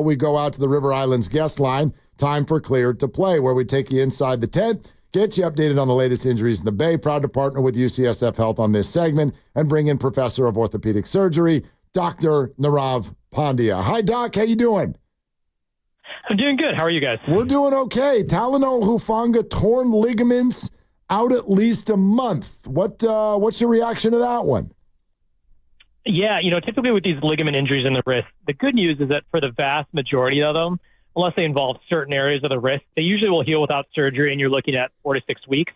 We go out to the River Islands guest line. Time for Cleared to Play, where we take you inside the tent, get you updated on the latest injuries in the Bay. Proud to partner with UCSF Health on this segment and bring in Professor of Orthopedic Surgery, Dr. Nirav Pandya. Hi, Doc. How you doing? I'm doing good. How are you guys? We're doing okay. Talanoa Hufanga, torn ligaments, out at least a month. What's your reaction to that one? Yeah, typically with these ligament injuries in the wrist, the good news is that for the vast majority of them, unless they involve certain areas of the wrist, they usually will heal without surgery, and you're looking at 4 to 6 weeks.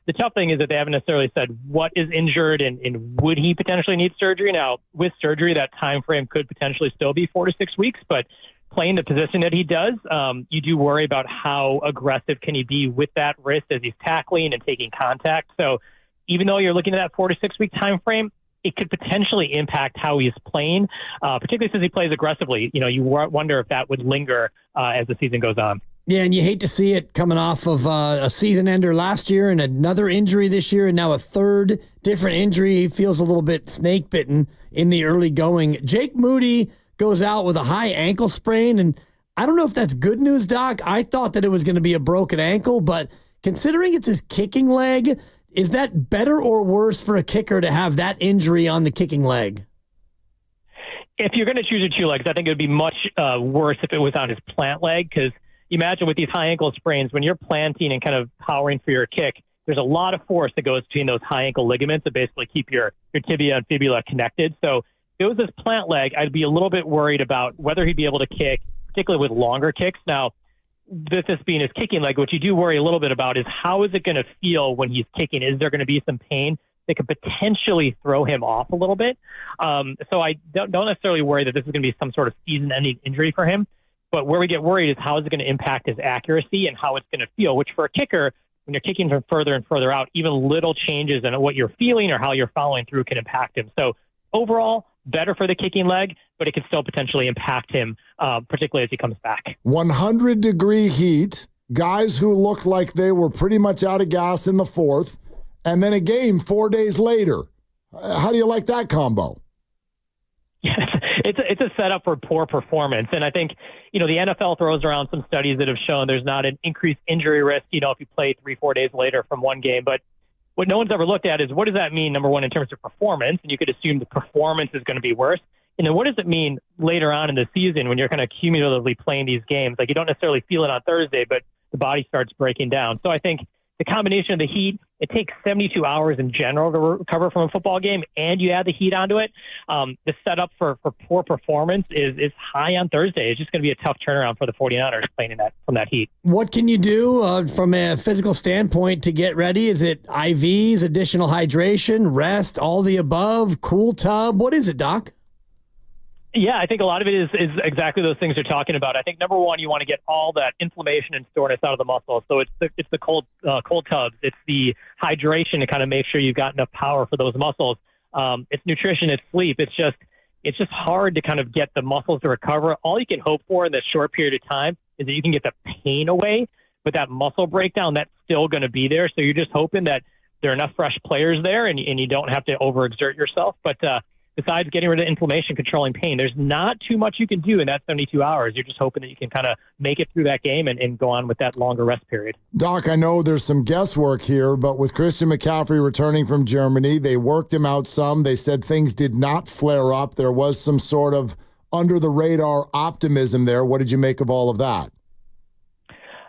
The tough thing is that they haven't necessarily said what is injured and would he potentially need surgery. Now, with surgery, that time frame could potentially still be 4 to 6 weeks, but playing the position that he does, you do worry about how aggressive can he be with that wrist as he's tackling and taking contact. So even though you're looking at that 4 to 6 week time frame, it could potentially impact how he's playing, particularly since he plays aggressively. You wonder if that would linger as the season goes on. Yeah, and you hate to see it coming off of a season ender last year and another injury this year and now a third different injury. He feels a little bit snake bitten in the early going. Jake Moody goes out with a high ankle sprain, and I don't know if that's good news, Doc. I thought that it was going to be a broken ankle, but considering it's his kicking leg, is that better or worse for a kicker to have that injury on the kicking leg? If you're going to choose your two legs, I think it would be much worse if it was on his plant leg, because imagine with these high ankle sprains, when you're planting and kind of powering for your kick, there's a lot of force that goes between those high ankle ligaments that basically keep your tibia and fibula connected. So if it was his plant leg, I'd be a little bit worried about whether he'd be able to kick, particularly with longer kicks. Now, this being his kicking leg, what you do worry a little bit about is how is it going to feel when he's kicking? Is there going to be some pain that could potentially throw him off a little bit? So I don't necessarily worry that this is going to be some sort of season-ending injury for him. But where we get worried is how is it going to impact his accuracy and how it's going to feel, which for a kicker, when you're kicking from further and further out, even little changes in what you're feeling or how you're following through can impact him. So overall, better for the kicking leg, but it could still potentially impact him, particularly as he comes back. 100-degree heat, guys who looked like they were pretty much out of gas in the fourth, and then a game 4 days later. How do you like that combo? It's a setup for poor performance. And I think, the NFL throws around some studies that have shown there's not an increased injury risk, if you play 3-4 days later from one game. But what no one's ever looked at is what does that mean, number one, in terms of performance? And you could assume the performance is going to be worse. And then what does it mean later on in the season when you're kind of cumulatively playing these games? Like you don't necessarily feel it on Thursday, but the body starts breaking down. So I think the combination of the heat, it takes 72 hours in general to recover from a football game, and you add the heat onto it. The setup for poor performance is high on Thursday. It's just going to be a tough turnaround for the 49ers playing from that heat. What can you do from a physical standpoint to get ready? Is it IVs, additional hydration, rest, all the above, cool tub? What is it, Doc? Yeah, I think a lot of it is exactly those things you're talking about. I think number one, you want to get all that inflammation and soreness out of the muscle. So it's the cold tubs. It's the hydration to kind of make sure you've got enough power for those muscles. It's nutrition. It's sleep. It's just hard to kind of get the muscles to recover. All you can hope for in this short period of time is that you can get the pain away, but that muscle breakdown, that's still going to be there. So you're just hoping that there are enough fresh players there and you don't have to overexert yourself. But besides getting rid of inflammation, controlling pain, there's not too much you can do in that 72 hours. You're just hoping that you can kind of make it through that game and go on with that longer rest period. Doc, I know there's some guesswork here, but with Christian McCaffrey returning from Germany, they worked him out some. They said things did not flare up. There was some sort of under-the-radar optimism there. What did you make of all of that?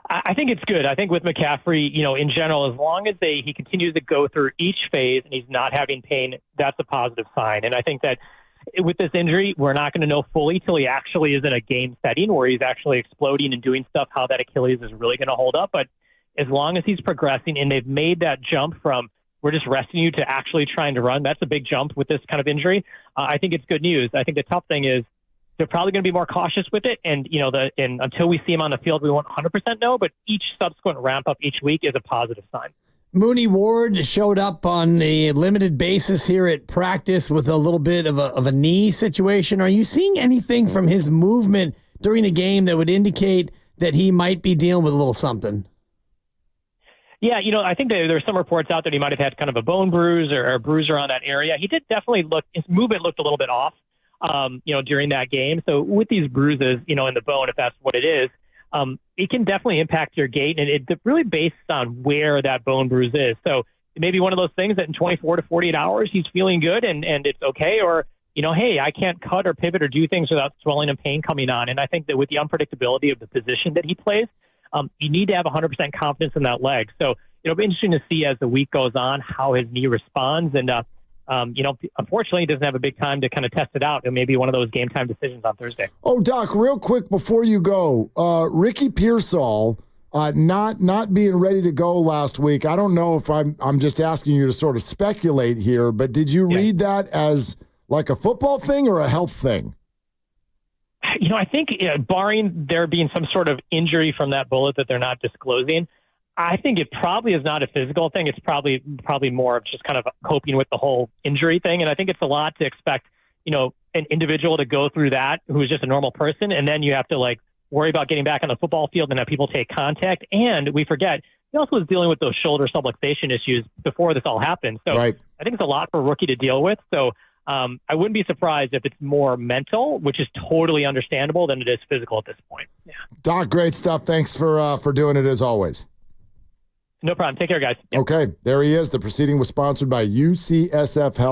I think it's good. I think with McCaffrey, in general, as long as he continues to go through each phase and he's not having pain, that's a positive sign. And I think that with this injury, we're not going to know fully till he actually is in a game setting where he's actually exploding and doing stuff, how that Achilles is really going to hold up. But as long as he's progressing and they've made that jump from we're just resting you to actually trying to run, that's a big jump with this kind of injury. I think it's good news. I think the tough thing is they're probably going to be more cautious with it. And, and until we see him on the field, we won't 100% know, but each subsequent ramp up each week is a positive sign. Mooney Ward showed up on a limited basis here at practice with a little bit of a knee situation. Are you seeing anything from his movement during the game that would indicate that he might be dealing with a little something? Yeah, I think there's some reports out that he might have had kind of a bone bruise or a bruise around that area. He did definitely his movement looked a little bit off. during that game. So with these bruises, in the bone, if that's what it is, it can definitely impact your gait, and it really based on where that bone bruise is. So it may be one of those things that in 24 to 48 hours, he's feeling good and it's okay. Or, hey, I can't cut or pivot or do things without swelling and pain coming on. And I think that with the unpredictability of the position that he plays, you need to have 100% confidence in that leg. So it'll be interesting to see as the week goes on how his knee responds. And, unfortunately, he doesn't have a big time to kind of test it out. It may be one of those game time decisions on Thursday. Oh, Doc, real quick before you go, Ricky Pearsall not being ready to go last week. I don't know if I'm just asking you to sort of speculate here, but did you read that as like a football thing or a health thing? I think barring there being some sort of injury from that bullet that they're not disclosing, I think it probably is not a physical thing. It's probably more of just kind of coping with the whole injury thing. And I think it's a lot to expect, an individual to go through that who is just a normal person. And then you have to worry about getting back on the football field and have people take contact. And we forget, he also was dealing with those shoulder subluxation issues before this all happened. So right. I think it's a lot for a rookie to deal with. So I wouldn't be surprised if it's more mental, which is totally understandable, than it is physical at this point. Yeah. Doc, great stuff. Thanks for doing it as always. No problem. Take care, guys. Yep. Okay, there he is. The proceeding was sponsored by UCSF Health.